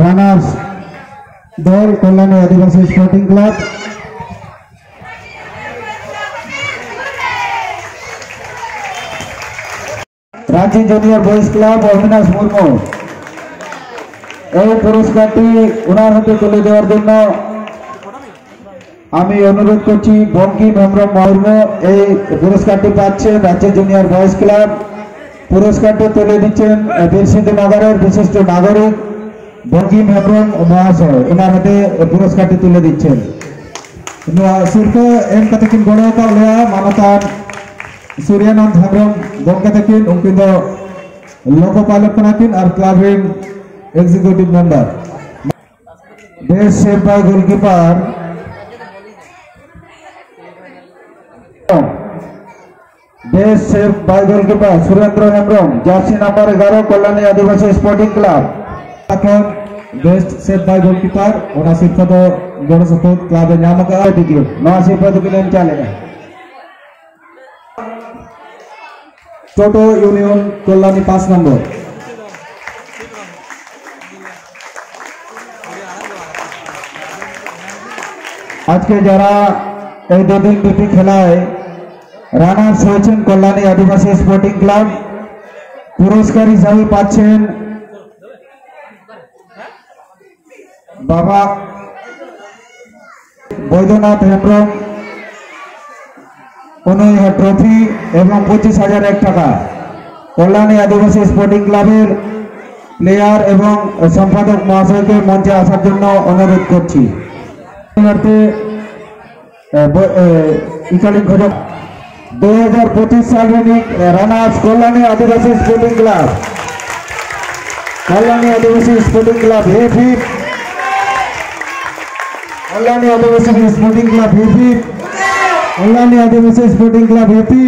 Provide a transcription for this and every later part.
Runners দল Kalyani Adivasi sporting club. Ranchi junior boys club Abinash Murmu. এই পুরস্কারটি ওনার হাতে তুলে দেওয়ার জন্য আমি অনুরোধ করছি বঙ্কিম হেমব্রম মুর্মু এই পুরস্কারটি পাচ্ছেন রাঁচি জুনিয়র বয়েজ ক্লাব। পুরস্কারটি তুলে দিচ্ছেন বীরসিংহ নগরের বিশিষ্ট নাগরিক বঙ্কিম হেমব্রম মহাশয়, ওনার হাতে পুরস্কারটি তুলে দিচ্ছেন। Surko em katakin godo ka lea manatan Suryanand Hembrom gom katakin unkin do loko pilot kanakin ar clubbing executive member. Best save by goalkeeper Best save by goalkeeper Surendra Hembrom, jersey number 11 Kolani Adivasi Sporting Club. Best save by goalkeeper और सिर्फ तो गण support club है नाम का attitude नौ सिर्फ तो के लिए चलेगा। टोटो यूनियन कल्याणी 5 नंबर। आज के जरा এই দুদিন ব্যাপী খেলায় রানার্স হয়েছেন কল্যাণী আদিবাসী স্পোর্টিং ক্লাব। পুরস্কার হিসাবে পাচ্ছেন बाबा बैद्यनाथ हेम्ब्रम 19,000 ट्रफी एवं 25,001 टाका कल्याणी आदिवासी स्पोर्टिंग क्लाबर प्लेयर एवं सम्पादक महाशय के मंचे आसार जन्य अनुरोध करछि। 2025 साल runners Kalyani Adivasi sporting club Kalyani Adivasi sporting club Kalyani Adivasi sporting club happy Kalyani Adivasi sporting club happy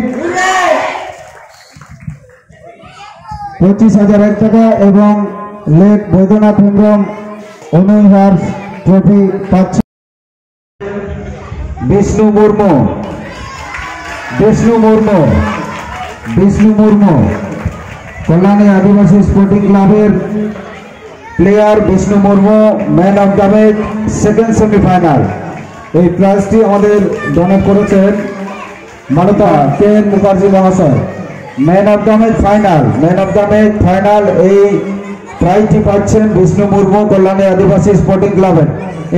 25,001 টাকা এবং লেট বৈদ্যনাথ হেমব্রম 19,000 ট্রফি পাচ্ছে। বিষ্ণু মুর্মু কল্যাণী আদিবাসী স্পোর্টিং ক্লাবের player Bishnu Murmu man of the match second semifinal. এই প্রাইজটি আমাদের ডোনেট করেছেন মানতা কে এন মুখার্জি মহাশয়। Man of the match final এই প্রাইজটি পাচ্ছেন বিষ্ণু মুর্মু কল্যাণী আদিবাসী স্পোর্টিং ক্লাবের।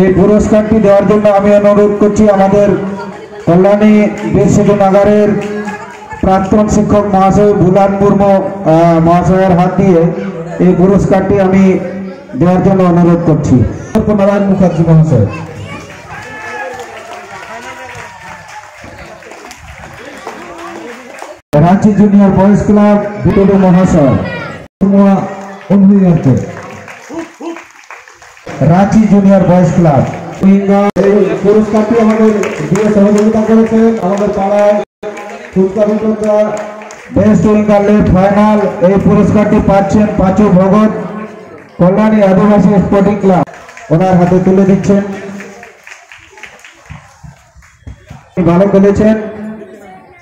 এই পুরস্কারটি দেওয়ার জন্য আমি অনুরোধ করছি আমাদের কল্যাণী বীরসিংহ নগরের প্রাক্তন শিক্ষক মহাশয় ভুলান মুর্মু মহাশয়ের হাত দিয়ে এই পুরস্কারটি আমি দেওয়ার জন্য অনুরোধ করছি নারায়ণ মুখার্জি মহাশয়। রাঁচি জুনিয়র বয়েজ ক্লাব বিটুডু মহাশয় রাঁচি জুনিয়র বয়েজ ক্লাব এই পুরস্কারটি আমাদের দিয়ে সহযোগিতা করেছেন আমাদের পাড়ায় ফুটবল বিক্রেতা বেস্ট উইঙ্গার লেফট ফাইনাল। এই পুরস্কারটি পাচ্ছেন পাঁচু ভগত কল্যাণী আদিবাসী স্পোর্টিং ক্লাব, ওনার হাতে তুলে দিচ্ছেন। ভালো খেলেছেন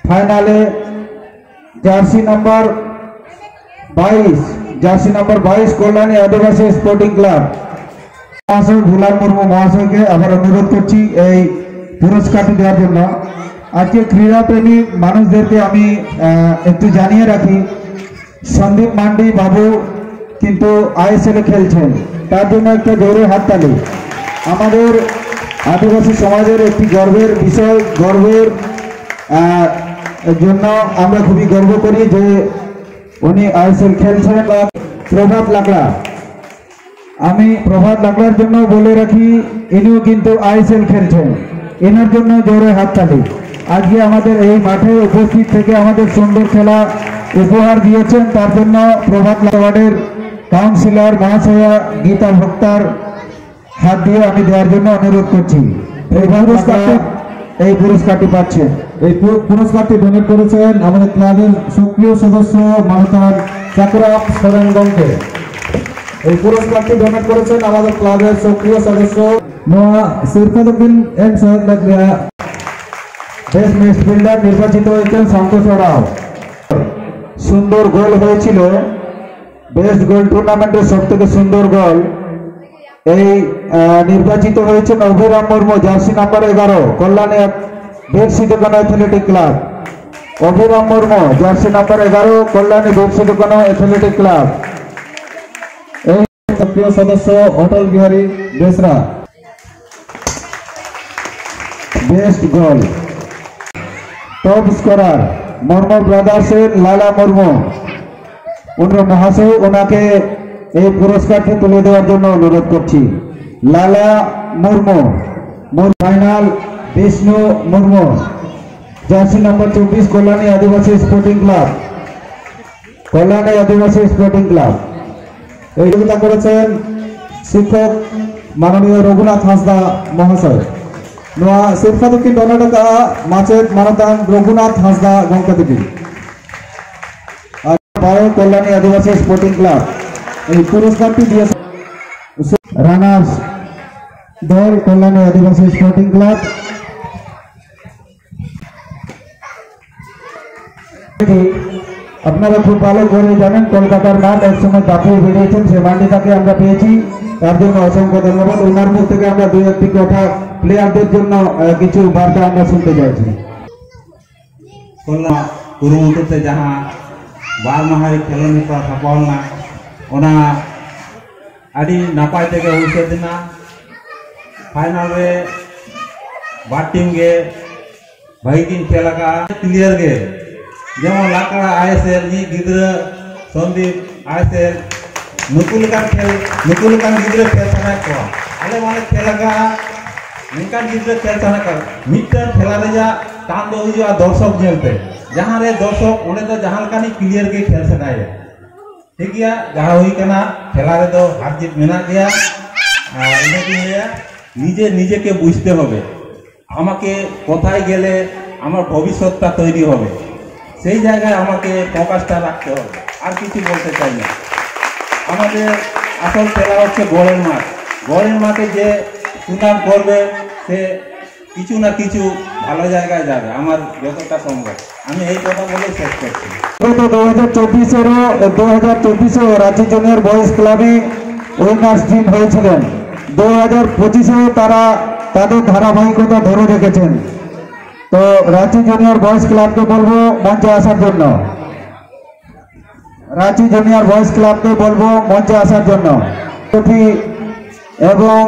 ফাইনালে jersey number 22 Kalyani Adivasi sporting club মহাশয় ভুলান মুর্মু মহাশয়কে আবার অনুরোধ করছি এই পুরস্কারটি দেওয়ার জন্য। আজকে ক্রীড়াপ্রেমী মানুষদেরকে আমি একটু জানিয়ে রাখি সন্দীপ মান্ডি বাবু কিন্তু আইএসএল এ খেলছেন, তার জন্য একটা জোরে হাততালি। আমাদের আদিবাসী সমাজের একটি গর্বের বিষয়, গর্বের জন্য আমরা খুবই গর্ব করি যে উনি আইএসএল খেলছেন। প্রভাত লাকড়া, আমি প্রভাত লাকড়ার জন্য বলে রাখি ইনিও কিন্তু আইএসএল খেলছেন, এনার জন্য জোরে হাততালি। আজকে আমাদের এই মাঠে উপস্থিত থেকে আমাদের সুন্দর খেলা উপহার দিয়েছেন, তার জন্য প্রভাত ওয়ার্ডের কাউন্সিলর মহাশয়া গীতা ভক্তার হাত দিয়ে আমি দেওয়ার জন্য অনুরোধ করছি। এই পুরস্কারটি পাচ্ছে, এই পুরস্কারটি ডোনেট করেছেন আমাদের ক্লাবের সক্রিয় সদস্য মানতার চাকরাম সরেনগমকে। এই পুরস্কারটি ডোনেট করেছেন আমাদের ক্লাবের সক্রিয় সদস্য নোয়া সিরফাদুদ্দিন এন্ড সোহেল বাগলিয়া। বেস্ট মিডফিল্ডার নির্বাচিত হয়েছেন সন্তোষ রাও। সুন্দর গোল হয়েছিল, বেস্ট গোল টুর্নামেন্টের সবথেকে সুন্দর গোল এই নির্বাচিত হয়েছেন অভিরাম মুর্মু, জার্সি নাম্বার 11, কল্যাণী বেরসি দোকান athletic club. Abhiram Murmu, jersey number 11, Kalyani Bersi দোকান অ্যাথলেটিক ক্লাব। এই সক্রিয় সদস্য Atal Bihari Besra. Best goal. Top scorer Murmu ব্রাদার্সের লালা মুর্মু। মহাশয় ওনাকে এই পুরস্কারটি তুলে দেওয়ার জন্য অনুরোধ করছি। Lala Murmu. Final Bishnu Murmu, jersey number 24, Kalyani Adivasi sporting club. Kalyani Adivasi sporting club. এই প্রতিযোগিতা করেছেন শিক্ষক মাননীয় রঘুনাথ হাঁসদা মহাশয়। নয়া সিরফা দুকি ডলাডকা মাচেত মানতান রঘুনাথ হাঁসদা গঙ্কা দুকি আর কল্যাণী আদিবাসী স্পোর্টিং ক্লাব এই পুরস্কারটি দিয়েছে রানার্স দল কল্যাণী আদিবাসী স্পোর্টিং ক্লাব। আপনারা খুব ভালো করে জানেন কলকাতার মাঠ একসময় দাপিয়ে বেরিয়েছেন, সে মাঠটাকে আমরা পেয়েছি, তার জন্য অসংখ্য ধন্যবাদ। ওনার মুখ থেকে আমরা দুই একটি কথা প্লেয়ারদের জন্য কিছু বার্তা আমরা শুনতে চাইছি। কুরুमुटुते जहाँ बार माहारी खेलों हेपरा थापावलना ओना आदि नापाय तेगे हुइसे दिना फाइनल रे बार टीम गे भाई किन खेला का क्लियर गे जेमन लाकड़ा आयसेल नि गिद्र संदीप आयसेल नुकुलकान गिद्र खेल सना को आले माने खेला का निकान गिद्र खेल सना का मिटन खेला रेजा टान दो हुआ दर्शक जेलते जहाँ रे दर्शक उन्हें तो जहाँ लकानी क्लियर के खेल सनाए ठीक है जहाँ हुई करना खेला रे तो हार जीत मेना गया इन्हें की है निजे निजे के बुझते होगे আমাকে কোথায় গেলে আমার ভবিষ্যৎটা তৈরি হবে সেই জায়গায় আমাকে ফোকাসটা রাখতে হবে আর কিছু বলতে চাই না। আমাদের আসল খেলা হচ্ছে গড়ের মাঠে যে সুনাম করবে সে কিছু না কিছু ভালো জায়গায় যাবে আমার যতটা সম্ভব আমি এই কথা বলে শেষ করছি। গত 2024 রাঁচি জুনিয়র বয়েজ ক্লাবে উইনার্স টিম হয়েছিলেন। 2025 তারা তাদের ধারাবাহিকতা ধরে রেখেছেন। তো রাঁচি জুনিয়র বয়েজ ক্লাবকে বলবো মঞ্চে আসার জন্য, রাঁচি জুনিয়র বয়েজ ক্লাবকে বলবো মঞ্চে আসার জন্য। ট্রফি এবং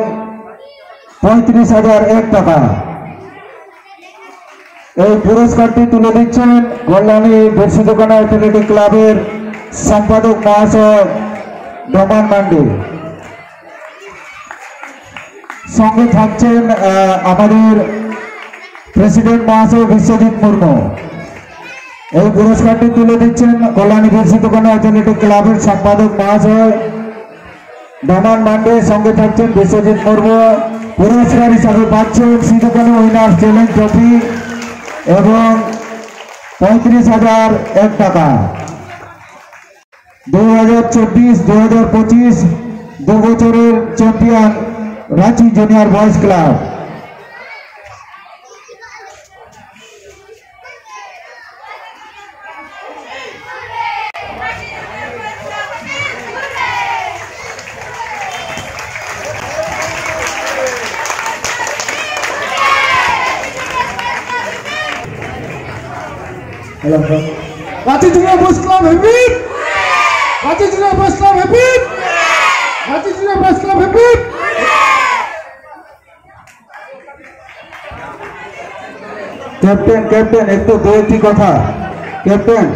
35,001 টাকা এই পুরস্কারটি তুলে দিচ্ছেন কল্যাণী বেরসি দোকান অ্যাথলেটিক ক্লাবের সম্পাদক মহাশয় ডমান মান্ডি। সঙ্গে থাকছেন আমাদের প্রেসিডেন্ট মহাশয় বিশ্বজিৎ মুর্মু। এই পুরস্কারটি তুলে দিচ্ছেন কল্যাণী বেরসি দোকান অ্যাথলেটিক ক্লাবের সম্পাদক মহাশয় ডমান মান্ডি। সঙ্গে থাকছেন বিশ্বজিৎ মুর্মু। পুরস্কার হিসাবে পাচ্ছেন সিদোকান উইনার্স চ্যালেঞ্জ ট্রফি এবং 35,001 টাকা। 2024-2025 দু বছরের champion Ranchi junior boys club. Ranchi junior boys club happy, Ranchi junior boys club happy, Ranchi junior boys club happy. Captain একটু দু একটি কথা। ক্যাপ্টেন